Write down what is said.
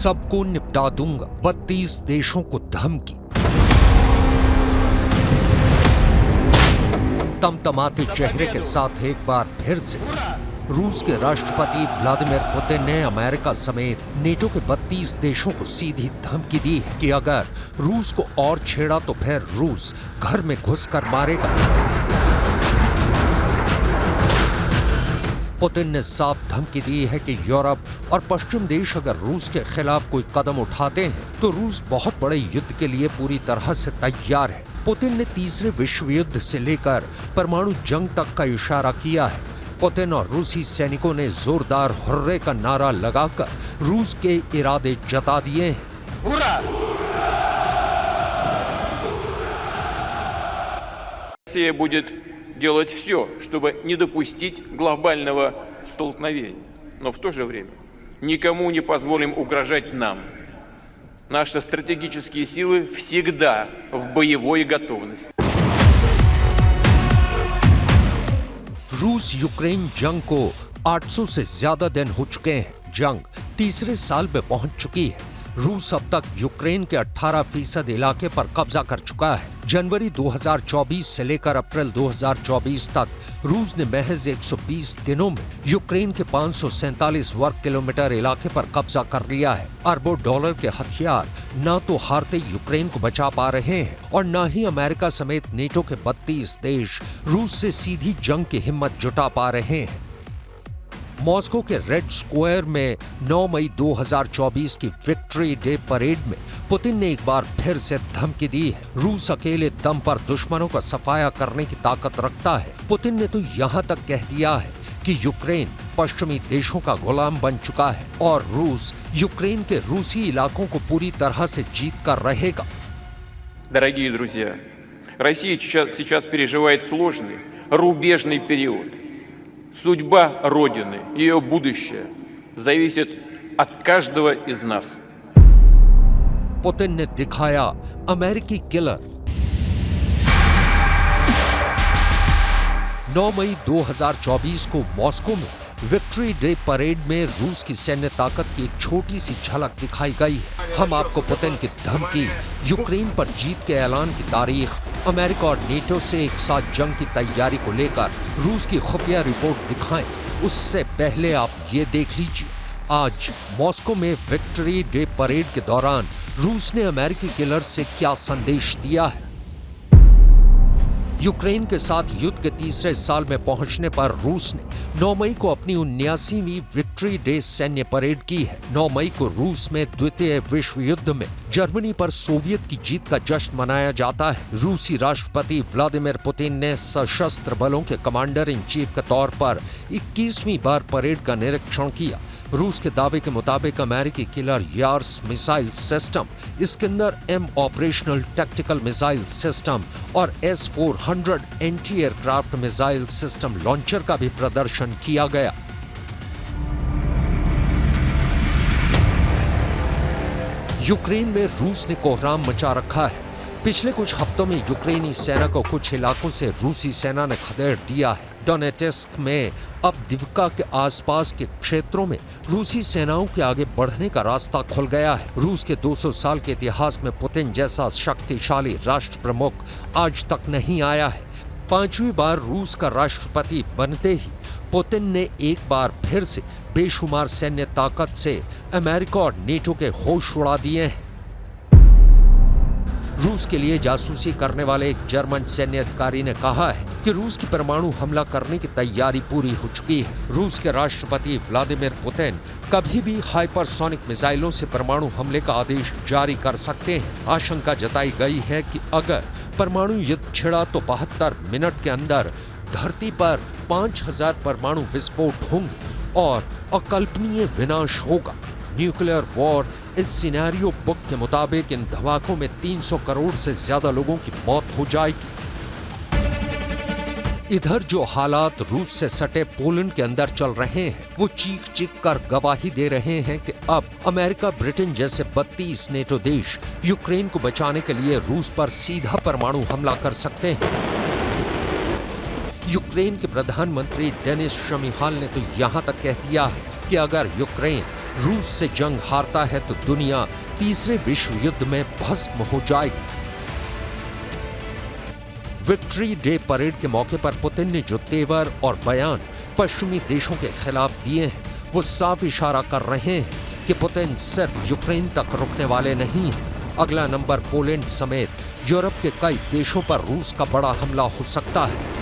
सबको निपटा दूंगा, 32 देशों को धमकी। तमतमाते चेहरे के साथ एक बार फिर से रूस के राष्ट्रपति व्लादिमीर पुतिन ने अमेरिका समेत नेटो के 32 देशों को सीधी धमकी दी है कि अगर रूस को और छेड़ा तो फिर रूस घर में घुसकर मारेगा। पुतिन ने साफ धमकी दी है कि यूरोप और पश्चिम देश अगर रूस के खिलाफ कोई कदम उठाते हैं तो रूस बहुत बड़े युद्ध के लिए पूरी तरह से तैयार है। पुतिन ने तीसरे विश्व युद्ध से लेकर परमाणु जंग तक का इशारा किया है। पुतिन और रूसी सैनिकों ने जोरदार हुर्रे का नारा लगाकर रूस के इरादे जता दिए हैं। Россия будет делать все, чтобы не допустить глобального столкновения, но в то же время никому не позволим угрожать нам. Наши стратегические силы всегда в боевой готовности. रूस यूक्रेन जंग को 800 से ज्यादा दिन हो चुके हैं। जंग तीसरे साल में पहुंच चुकी है। रूस अब तक यूक्रेन के 18% इलाके पर कब्जा कर चुका है। जनवरी 2024 से लेकर अप्रैल 2024 तक रूस ने महज 120 दिनों में यूक्रेन के 547 वर्ग किलोमीटर इलाके पर कब्जा कर लिया है। अरबों डॉलर के हथियार न तो हारते यूक्रेन को बचा पा रहे हैं और न ही अमेरिका समेत नेटो के 32 देश रूस से सीधी जंग की हिम्मत जुटा पा रहे हैं। मॉस्को के रेड स्क्वायर में 9 मई 2024 की विक्ट्री डे परेड में पुतिन ने एक बार फिर से धमकी दी है। रूस अकेले दम पर दुश्मनों का सफाया करने की ताकत रखता है। पुतिन ने तो यहाँ तक कह दिया है कि यूक्रेन पश्चिमी देशों का गुलाम बन चुका है और रूस यूक्रेन के रूसी इलाकों को पूरी तरह से जीत कर रहेगा। Дорогие друзья, Россия сейчас переживает сложный, рубежный период. Судьба Родины, ее будущее зависит от каждого из нас. पुतिन ने दिखाया अमेरिकी किलर। 9 मई 2024 को मॉस्को में विक्ट्री डे परेड में रूस की सैन्य ताकत की एक छोटी सी झलक दिखाई गई है। हम आपको पुतिन की धमकी, यूक्रेन पर जीत के ऐलान की तारीख, अमेरिका और नेटो से एक साथ जंग की तैयारी को लेकर रूस की खुफिया रिपोर्ट दिखाएं। उससे पहले आप ये देख लीजिए, आज मॉस्को में विक्ट्री डे परेड के दौरान रूस ने अमेरिकी किलर से क्या संदेश दिया है। यूक्रेन के साथ युद्ध के तीसरे साल में पहुंचने पर रूस ने 9 मई को अपनी 79वीं विक्ट्री डे सैन्य परेड की है। 9 मई को रूस में द्वितीय विश्व युद्ध में जर्मनी पर सोवियत की जीत का जश्न मनाया जाता है। रूसी राष्ट्रपति व्लादिमीर पुतिन ने सशस्त्र बलों के कमांडर इन चीफ के तौर पर 21वीं बार परेड का निरीक्षण किया। रूस के दावे के मुताबिक अमेरिकी killer years missile system, Iskander M operational tactical missile system और S-400 anti aircraft missile system launcher का भी प्रदर्शन किया गया। यूक्रेन में रूस ने कोहराम मचा रखा है। पिछले कुछ हफ्तों में यूक्रेनी सेना को कुछ इलाकों से रूसी सेना ने खदेड़ दिया है। डोनेट्स्क में अब दिवका के आसपास के क्षेत्रों में रूसी सेनाओं के आगे बढ़ने का रास्ता खुल गया है। रूस के 200 साल के इतिहास में पुतिन जैसा शक्तिशाली राष्ट्र प्रमुख आज तक नहीं आया है। 5वीं बार रूस का राष्ट्रपति बनते ही पुतिन ने एक बार फिर से बेशुमार सैन्य ताकत से अमेरिका और नेटो के होश उड़ा दिए हैं। रूस के लिए जासूसी करने वाले एक जर्मन सैन्य अधिकारी ने कहा है कि रूस की परमाणु हमला करने की तैयारी पूरी हो चुकी है। रूस के राष्ट्रपति व्लादिमीर पुतिन कभी भी हाइपरसोनिक मिसाइलों से परमाणु हमले का आदेश जारी कर सकते हैं। आशंका जताई गई है कि अगर परमाणु युद्ध छिड़ा तो 72 मिनट के अंदर धरती पर 5000 परमाणु विस्फोट होंगे और अकल्पनीय विनाश होगा। न्यूक्लियर वॉर इस सिनेरियो बुक के मुताबिक इन धमाकों में 300 करोड़ से ज्यादा लोगों की मौत हो जाएगी। इधर जो हालात रूस से सटे पोलैंड के अंदर चल रहे हैं वो चीख चीख कर गवाही दे रहे हैं कि अब अमेरिका, ब्रिटेन जैसे 32 नेटो देश यूक्रेन को बचाने के लिए रूस पर सीधा परमाणु हमला कर सकते हैं। यूक्रेन के प्रधानमंत्री डेनिस शमिहाल ने तो यहां तक कह दिया है कि अगर यूक्रेन रूस से जंग हारता है तो दुनिया तीसरे विश्व युद्ध में भस्म हो जाएगी। विक्ट्री डे परेड के मौके पर पुतिन ने जो तेवर और बयान पश्चिमी देशों के खिलाफ दिए हैं, वो साफ इशारा कर रहे हैं कि पुतिन सिर्फ यूक्रेन तक रुकने वाले नहीं हैं। अगला नंबर पोलैंड समेत यूरोप के कई देशों पर रूस का बड़ा हमला हो सकता है।